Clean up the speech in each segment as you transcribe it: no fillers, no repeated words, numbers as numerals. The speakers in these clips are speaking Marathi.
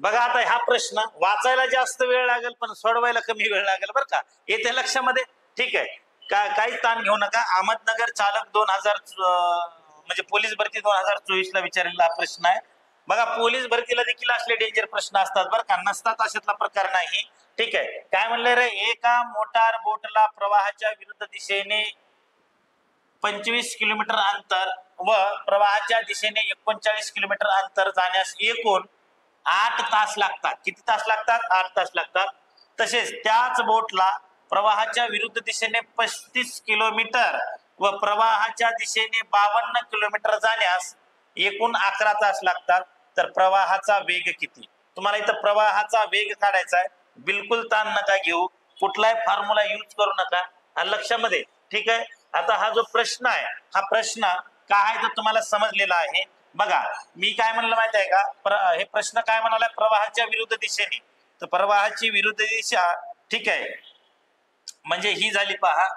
बघा आता हा प्रश्न वाचायला जास्त वेळ लागेल पण सोडवायला कमी वेळ लागेल बरं का, येते लक्षामध्ये. ठीक आहे, काही ताण घेऊ नका. अहमदनगर चालक 2000 म्हणजे पोलीस भरती 2024 ला विचारलेला हा प्रश्न आहे. बघा पोलीस भरतीला देखील असले डेंजर प्रश्न असतात बरं का, नसतात अशातला प्रकार नाही. ठीक आहे, काय म्हणले रे, एका मोटार बोटला प्रवाहाच्या विरुद्ध दिशेने 25 किलोमीटर अंतर व प्रवाहाच्या दिशेने 39 किलोमीटर अंतर जाण्यास एकूण 8 तास लागतात. किती तास लागतात? 8 तास लागतात. तसेच त्याच बोटला प्रवाहाच्या विरुद्ध दिशेने 35 किलोमीटर व प्रवाहाच्या दिशेने 52 किलोमीटर जाण्यास एकूण 11 तास लागतात. तर प्रवाहाचा वेग किती? तुम्हाला इथं प्रवाहाचा वेग काढायचा आहे. बिलकुल ताण नका घेऊ, कुठलाही फॉर्म्युला यूज करू नका, आणि लक्षामध्ये. ठीक आहे, आता हा जो प्रश्न आहे हा प्रश्न काय आहे तर तुम्हाला समजलेला आहे. बघा मी काय म्हणलं माहिती आहे का, हे प्रश्न काय म्हणाला, प्रवाहाच्या विरुद्ध दिशेने. तर प्रवाहाची विरुद्ध दिशा, ठीक आहे, म्हणजे ही झाली पहा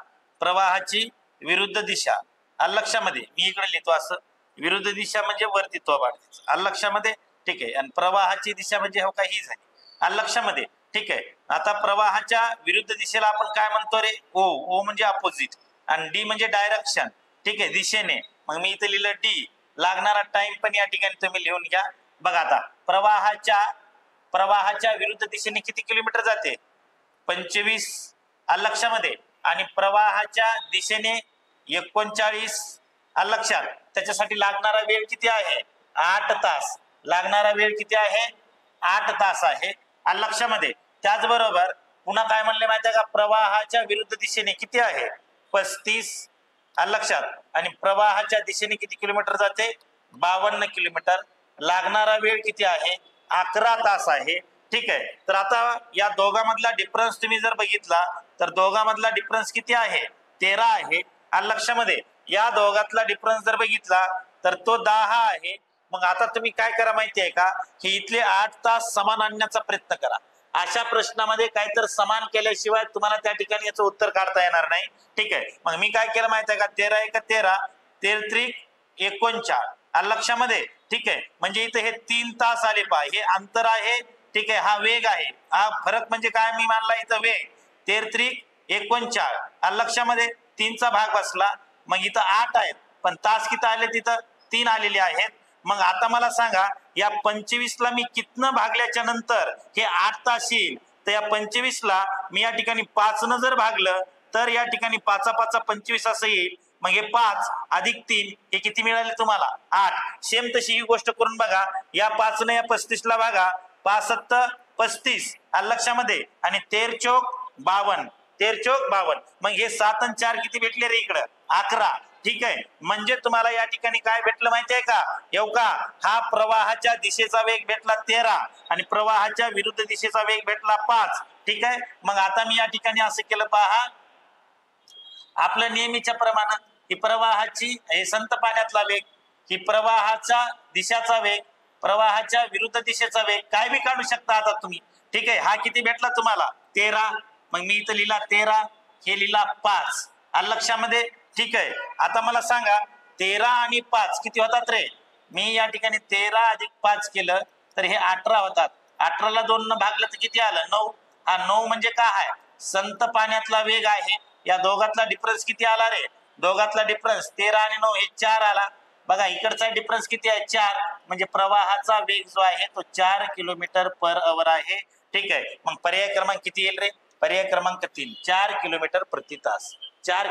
प्रवाहाची विरुद्ध दिशा. लक्षामध्ये मी इकडे लिहितो असं, विरुद्ध दिशा म्हणजे वरती तो बाण लक्षामध्ये. ठीक आहे, आणि प्रवाहाची दिशा म्हणजे हो का ही झाली लक्षामध्ये. ठीक आहे, आता प्रवाहाच्या विरुद्ध दिशेला आपण काय म्हणतो रे, ओ. ओ म्हणजे अपोजिट, आणि डी म्हणजे डायरेक्शन. ठीक आहे, दिशेने. मग मी इथे लिहिलं डी. लागणारा टाइम पण या ठिकाणी तुम्ही लिहून घ्या. बघा आता प्रवाहाच्या विरुद्ध दिशेने किती किलोमीटर जाते? 25 लक्षामध्ये. आणि प्रवाहाच्या दिशेने 39 लक्षात. त्याच्यासाठी लागणारा वेळ किती आहे? 8 तास. लागणारा वेळ किती आहे? 8 तास आहे लक्षामध्ये. त्याचबरोबर पुन्हा काय म्हणले माहिती आहे का, प्रवाहाच्या विरुद्ध दिशेने किती आहे? 35 लक्षात. आणि प्रवाहाच्या दिशेने किती किलोमीटर जाते? 52 किलोमीटर. लागणारा वेळ किती आहे? 11 तास आहे. ठीक आहे, तर आता या दोघांमधला डिफरन्स तुम्ही जर बघितला तर दोघांमधला डिफरन्स किती आहे? 13 आहे लक्षामध्ये. या दोघातला डिफरन्स जर बघितला तर तो 10 आहे. मग आता तुम्ही काय करा माहिती आहे का, की इथले 8 तास समान आणण्याचा प्रयत्न करा. अशा प्रश्नामध्ये काहीतरी समान केल्याशिवाय तुम्हाला त्या ठिकाणी याचं उत्तर काढता येणार नाही. ठीक आहे, मग मी काय केलं माहिती आहे का, 13 एक 13, 13 39 लक्षामध्ये. ठीक आहे, म्हणजे इथे हे 3 तास आले पहा, हे अंतर आहे. ठीक आहे, हा वेग आहे. हा फरक म्हणजे काय मी मानला इथं वेग. 13 39 लक्षामध्ये 3 चा भाग बसला. मग इथं 8 आहेत पण तास किती आले? तिथं 3 आलेले आहेत. मग आता मला सांगा, या 25 ला मी कितनं भागल्याच्या नंतर हे 8 तास येईल? तर या 25 ला मी या ठिकाणी 5 न जर भागलं तर या ठिकाणी 5 5 25 असं येईल. मग हे 5 अधिक 3 हे किती मिळाले तुम्हाला? 8. सेम तशी ही गोष्ट करून बघा. या 5 ने या 35 ला भागा. 5 7 35 लक्षामध्ये. आणि 13 चौक 52. 13 चौक 52. मग हे 7 आणि 4 किती भेटले रे इकडं? 11. ठीक आहे, म्हणजे तुम्हाला या ठिकाणी काय भेटलं माहिती आहे का, येऊ का, हा प्रवाहाच्या दिशेचा वेग भेटला 13 आणि प्रवाहाच्या विरुद्ध दिशेचा वेग भेटला 5. ठीक आहे, मग आता मी या ठिकाणी असं केलं पहा, आपलं नेहमीच्या प्रमाणात ही प्रवाहाची, हे संत पाण्यातला वेग, ही प्रवाहाचा दिशाचा वेग, प्रवाहाच्या विरुद्ध दिशेचा वेग, काय बी काढू शकता आता तुम्ही. ठीक आहे, हा किती भेटला तुम्हाला? 13. मग मी इथं लिहिला 13, हे लिहिला 5 लक्षामध्ये. ठीक आहे, आता मला सांगा 13 आणि 5 किती होतात रे? मी या ठिकाणी 13 अधिक 5 केलं तर हे 18 होतात. 18 ला 2 न भागलं तर किती आलं? 9. हा 9 म्हणजे काय आहे? संत पाण्यातला वेग आहे. या दोघातला डिफरन्स किती आला रे? दोघातला डिफरन्स 13 आणि 9 हे 4 आला. बघा इकडचा डिफरन्स किती आहे? 4. म्हणजे प्रवाहाचा वेग जो आहे तो 4 किलोमीटर पर आवर आहे. ठीक आहे, मग पर्याय क्रमांक किती येईल रे? पर्याय क्रमांक 3, 4 किलोमीटर प्रति तास. 4